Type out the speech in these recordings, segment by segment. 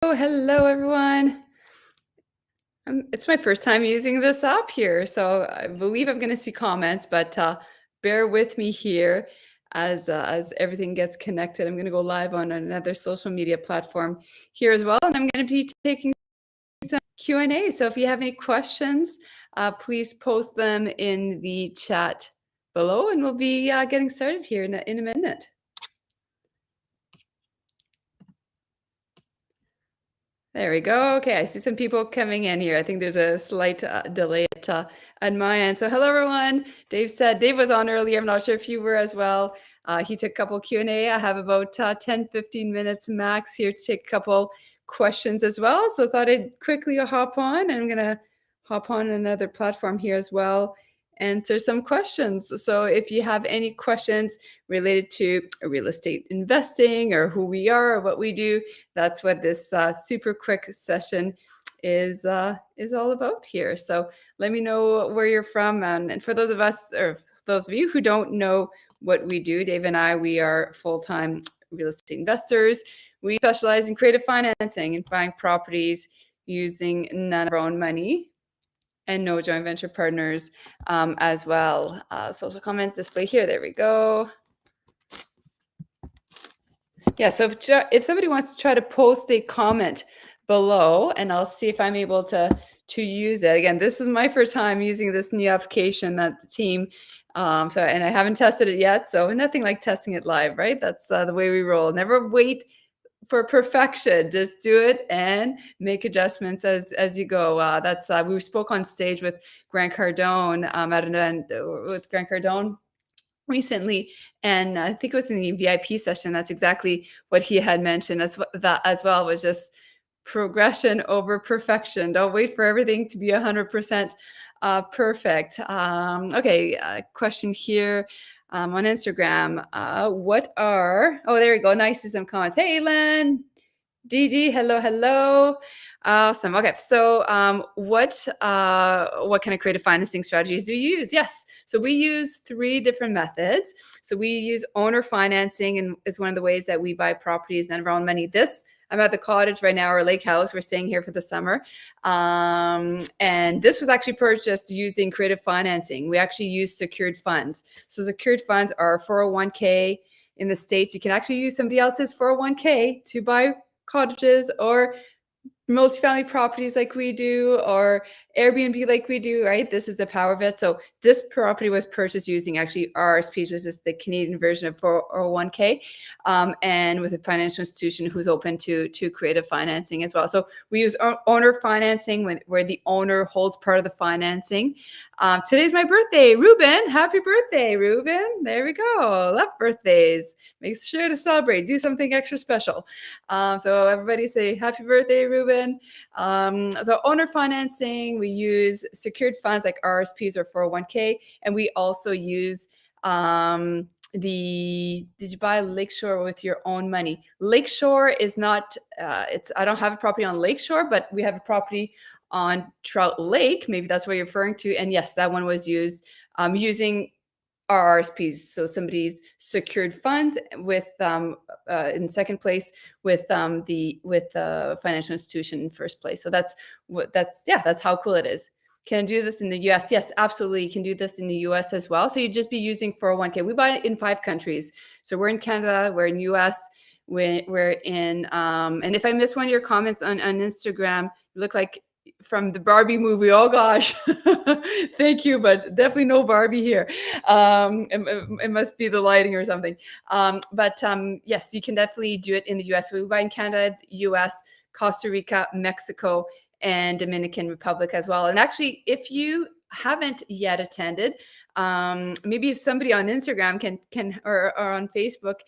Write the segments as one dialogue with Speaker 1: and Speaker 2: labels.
Speaker 1: Oh, hello everyone. It's my first time using this app here, so I believe I'm going to see comments, but bear with me here as everything gets connected. I'm going to go live on another social media platform here as well, and I'm going to be taking some Q&A. So if you have any questions, please post them in the chat below, and we'll be getting started here in a minute. There we go. Okay, I see some people coming in here. I think there's a slight delay at my end. So hello, everyone. Dave was on earlier. I'm not sure if you were as well. He took a couple Q&A. I have about 10, 15 minutes max here to take a couple questions as well. So thought I'd quickly hop on. And I'm going to hop on another platform here as well, answer some questions. So if you have any questions related to real estate investing or who we are or what we do, that's what this super quick session is all about here. So let me know where you're from. And for those of us, or those of you who don't know what we do, Dave and I, we are full-time real estate investors. We specialize in creative financing and buying properties using none of our own money and no joint venture partners as well. Social comment display here. There we go. Yeah, so if somebody wants to try to post a comment below, and I'll see if I'm able to use it. Again, this is my first time using this new application that the team, and I haven't tested it yet, so nothing like testing it live, right? That's the way we roll. Never wait for perfection. Just do it and make adjustments as you go. That's we spoke on stage with Grant Cardone at an event with Grant Cardone recently, and I think it was in the VIP session. That's exactly what he had mentioned as well, was just progression over perfection. Don't wait for everything to be 100% perfect. Okay, question here on Instagram. There we go. Nice to see some comments. Hey, Len. DD, hello. Awesome. Okay, so what kind of creative financing strategies do you use? Yes, so we use 3 different methods. So we use owner financing, and is one of the ways that we buy properties none of our own money. I'm at the cottage right now, or lake house. We're staying here for the summer, and this was actually purchased using creative financing. We actually use secured funds. So secured funds are 401k. In the States, you can actually use somebody else's 401k to buy cottages or multifamily properties like we do, or Airbnb like we do, right? This is the power of it. So this property was purchased using actually RSPs, which is the Canadian version of 401k, and with a financial institution who's open to creative financing as well. So we use owner financing where the owner holds part of the financing. Today's my birthday, Ruben. Happy birthday, Ruben. There we go. Love birthdays. Make sure to celebrate. Do something extra special. So everybody say happy birthday, Ruben. So owner financing, we use secured funds like RSPs or 401k, and we also use did you buy Lakeshore with your own money? Lakeshore is not, I don't have a property on Lakeshore, but we have a property on Trout Lake. Maybe that's what you're referring to. And yes, that one was used using RRSPs, so somebody's secured funds with in second place with the financial institution in first place. So that's how cool it is. Can I do this in the US? Yes, absolutely. You can do this in the US as well. So you'd just be using 401k. We buy it in 5 countries. So we're in Canada, we're in US, we're in and if I missed one of your comments on Instagram, you look like from the Barbie movie. Oh gosh. Thank you, but definitely no Barbie here. It must be the lighting or something. But yes, you can definitely do it in the US. We buy in Canada, US, Costa Rica, Mexico, and Dominican Republic as well. And actually, if you haven't yet attended, maybe if somebody on Instagram can or on Facebook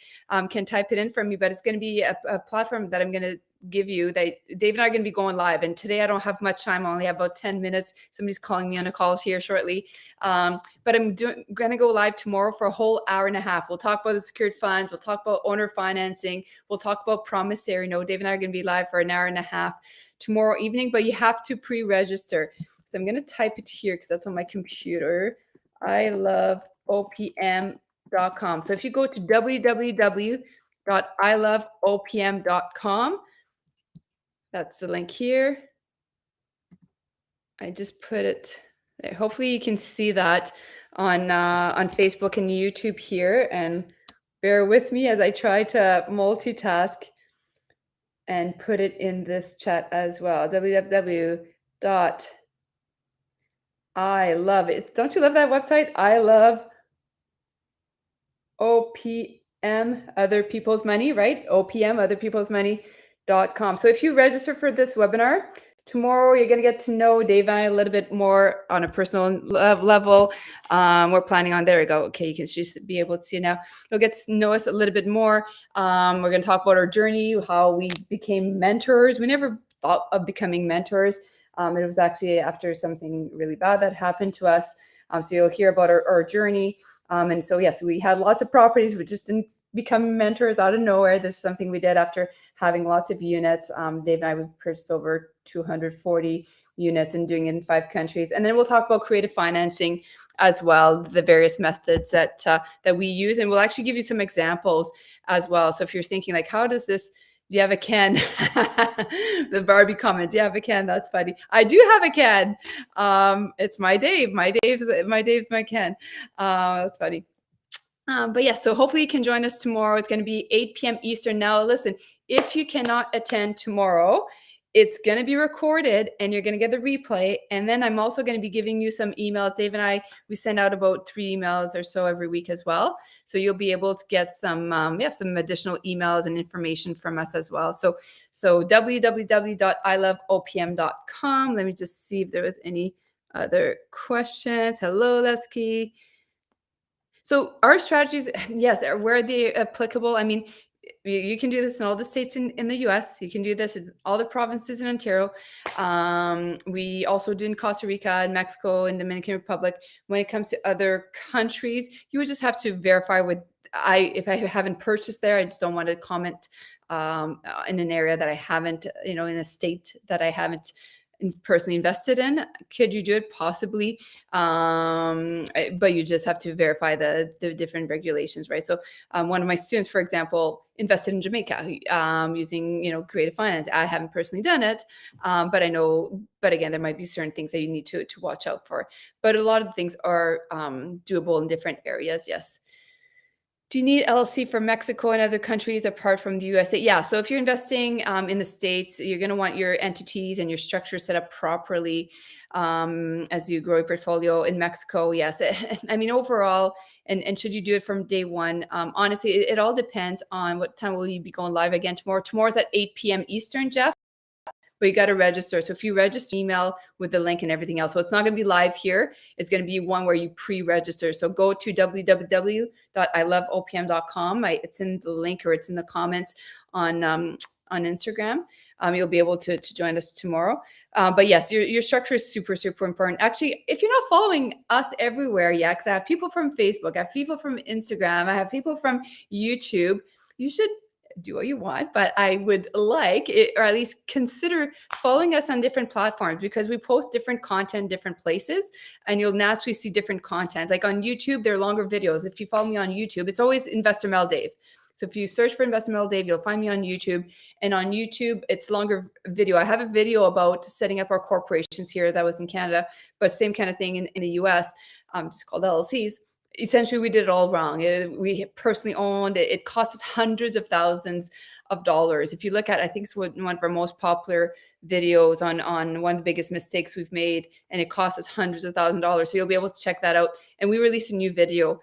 Speaker 1: can type it in for me, but it's going to be a platform that I'm going to give you. That Dave and I are going to be going live, and today I don't have much time. I only have about 10 minutes. Somebody's calling me on a call here shortly, but I'm going to go live tomorrow for a whole hour and a half. We'll talk about the secured funds. We'll talk about owner financing. We'll talk about promissory note. Dave and I are going to be live for an hour and a half tomorrow evening, but you have to pre-register. So I'm going to type it here because that's on my computer. iloveopm.com. So if you go to www.iloveopm.com, That's the link here. I just put it there. Hopefully you can see that on Facebook and YouTube here, and bear with me as I try to multitask and put it in this chat as well. www dot I love it. Don't you love that website? I love OPM, Other People's Money, right? OPM, Other People's Money.com. So if you register for this webinar, tomorrow you're going to get to know Dave and I a little bit more on a personal level. We're planning on, there we go. Okay, you can just be able to see it now. You'll get to know us a little bit more. We're going to talk about our journey, how we became mentors. We never thought of becoming mentors. It was actually after something really bad that happened to us. So you'll hear about our journey. And so, yes, we had lots of properties. We just didn't become mentors out of nowhere. This is something we did after having lots of units. Dave and I, we purchased over 240 units and doing it in 5 countries. And then we'll talk about creative financing as well, the various methods that we use. And we'll actually give you some examples as well. So if you're thinking like, how does this, do you have a can? The Barbie comment, do you have a can? That's funny. I do have a can. It's my Dave. My Dave's my can. That's funny. But yeah, so hopefully you can join us tomorrow. It's going to be 8 p.m. Eastern. Now, listen, if you cannot attend tomorrow, it's going to be recorded and you're going to get the replay. And then I'm also going to be giving you some emails. Dave and I, we send out about 3 emails or so every week as well. So you'll be able to get some additional emails and information from us as well. So www.iloveopm.com. Let me just see if there was any other questions. Hello, Lesky. So our strategies, yes, where they applicable. I mean, you can do this in all the states in the US. You can do this in all the provinces in Ontario. We also do in Costa Rica and Mexico and Dominican Republic. When it comes to other countries, you would just have to verify with if I haven't purchased there, I just don't want to comment in an area that I haven't, in a state that I haven't personally invested in. Could you do it? Possibly, but you just have to verify the different regulations, right? So one of my students, for example, invested in Jamaica using creative finance. I haven't personally done it, but I know. But again, there might be certain things that you need to watch out for. But a lot of things are doable in different areas. Yes. Do you need LLC for Mexico and other countries apart from the USA? Yeah. So if you're investing in the States, you're going to want your entities and your structure set up properly as you grow your portfolio. In Mexico, yes. I mean, overall, and should you do it from day one? Honestly, it all depends on what time will you be going live again tomorrow. Tomorrow's at 8 p.m. Eastern, Jeff. But you got to register. So if you register, email with the link and everything else. So it's not going to be live here. It's going to be one where you pre-register. So go to www.iloveopm.com. It's in the link or it's in the comments on Instagram. You'll be able to join us tomorrow. But yes, your structure is super, super important. Actually, if you're not following us everywhere yet, because I have people from Facebook, I have people from Instagram, I have people from YouTube, you should do what you want, but I would like it, or at least consider following us on different platforms, because we post different content, different places, and you'll naturally see different content. Like on YouTube, they're longer videos. If you follow me on YouTube, it's always Investor Mel Dave. So if you search for Investor Mel Dave, you'll find me on YouTube. And on YouTube, it's longer video. I have a video about setting up our corporations here. That was in Canada, but same kind of thing in the US, just called LLCs. Essentially, we did it all wrong. We personally owned it. It cost us hundreds of thousands of dollars. If you look at, I think it's one of our most popular videos on one of the biggest mistakes we've made, and it cost us hundreds of thousands of dollars. So you'll be able to check that out. And we release a new video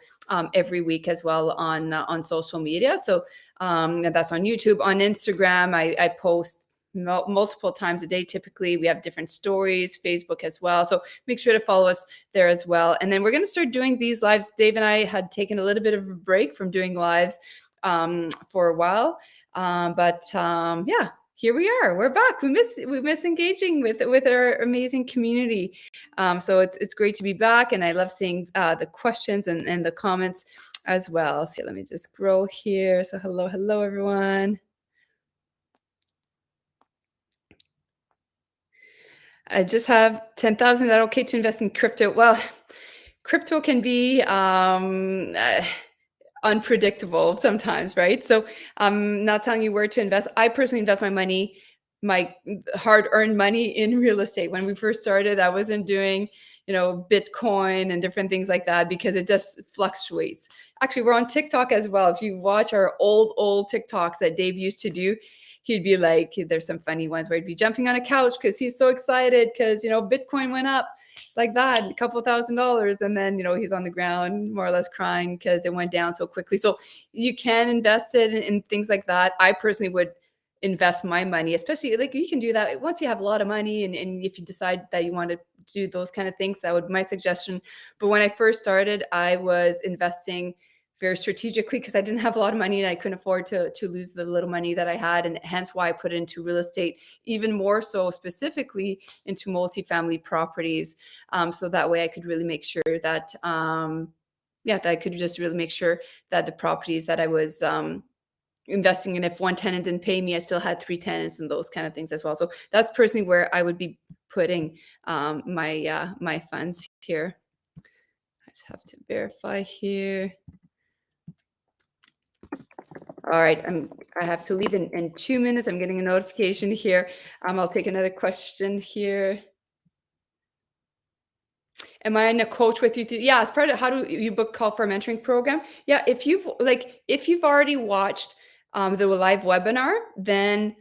Speaker 1: every week as well on social media. So that's on YouTube. On Instagram, I post multiple times a day. Typically, we have different stories, Facebook as well. So make sure to follow us there as well. And then we're going to start doing these lives. Dave and I had taken a little bit of a break from doing lives for a while. Yeah, here we are. We're back. We miss engaging with our amazing community. So it's great to be back, and I love seeing the questions and the comments as well. So let me just scroll here. So hello everyone. I just have 10,000. Is that okay to invest in crypto? Well, crypto can be unpredictable sometimes, right? So I'm not telling you where to invest. I personally invest my money my hard-earned money in real estate. When we first started, I wasn't doing, Bitcoin and different things like that because it just fluctuates. Actually, we're on TikTok as well. If you watch our old TikToks that Dave used to do, he'd be like, there's some funny ones where he'd be jumping on a couch because he's so excited because, Bitcoin went up like that, a couple $1,000s. And then, he's on the ground more or less crying because it went down so quickly. So you can invest it in things like that. I personally would invest my money, especially like you can do that once you have a lot of money and if you decide that you want to do those kind of things, that would be my suggestion. But when I first started, I was investing very strategically because I didn't have a lot of money and I couldn't afford to lose the little money that I had. And hence why I put it into real estate, even more so specifically into multifamily properties. So that way I could really make sure that, that I could just really make sure that the properties that I was investing in, if one tenant didn't pay me, I still had three tenants and those kind of things as well. So that's personally where I would be putting my funds here. I just have to verify here. All right, I have to leave in 2 minutes. I'm getting a notification here. I'll take another question here. Am I in a coach with you? Yeah, as part of how do you book call for a mentoring program? Yeah, if you've already watched the live webinar, then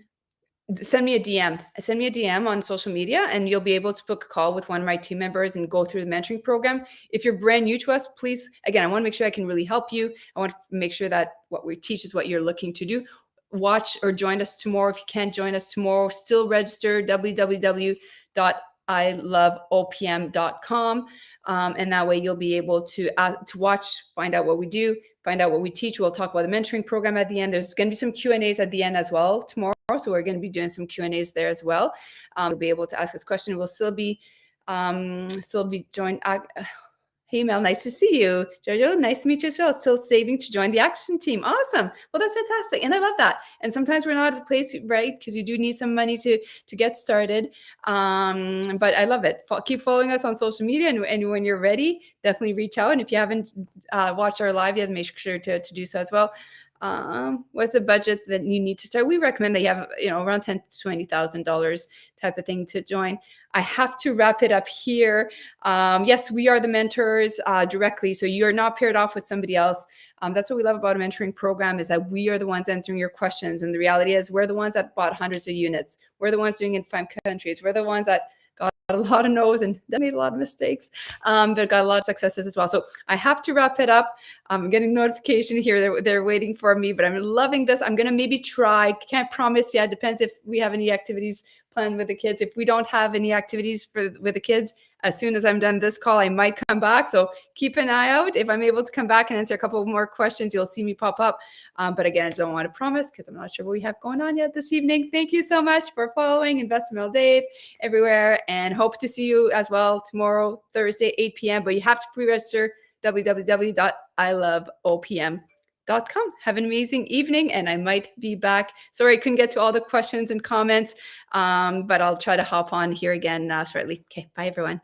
Speaker 1: send me a DM. Send me a DM on social media, and you'll be able to book a call with one of my team members and go through the mentoring program. If you're brand new to us, please, again, I want to make sure I can really help you. I want to make sure that what we teach is what you're looking to do. Watch or join us tomorrow. If you can't join us tomorrow, still register www.iloveopm.com. And that way you'll be able to watch, find out what we do, find out what we teach. We'll talk about the mentoring program at the end. There's going to be some Q&As at the end as well tomorrow. So we're going to be doing some Q&As there as well. You'll be able to ask us questions. We'll still be joined. Hey Mel, nice to see you. Jojo, nice to meet you as well. Still saving to join the action team. Awesome. Well, that's fantastic. And I love that. And sometimes we're not at the place, right? Because you do need some money to get started. But I love it. Keep following us on social media. And when you're ready, definitely reach out. And if you haven't watched our live yet, make sure to do so as well. What's the budget that you need to start? We recommend that you have, around $10,000 to $20,000 type of thing to join. I have to wrap it up here. Yes, we are the mentors directly. So you're not paired off with somebody else. That's what we love about a mentoring program, is that we are the ones answering your questions. And the reality is we're the ones that bought hundreds of units. We're the ones doing it in 5 countries. We're the ones that got a lot of no's and made a lot of mistakes, but got a lot of successes as well. So I have to wrap it up. I'm getting notification here. They're waiting for me, but I'm loving this. I'm going to maybe try. Can't promise yet. Depends if we have any activities planned with the kids. If we don't have any activities with the kids, as soon as I'm done this call, I might come back. So keep an eye out. If I'm able to come back and answer a couple more questions, you'll see me pop up. But again, I don't want to promise because I'm not sure what we have going on yet this evening. Thank you so much for following Investor Mel Dave everywhere, and hope to see you as well tomorrow, Thursday, 8 p.m. But you have to pre-register www.iloveopm.com. Have an amazing evening, and I might be back. Sorry, I couldn't get to all the questions and comments, but I'll try to hop on here again shortly. Okay, bye everyone.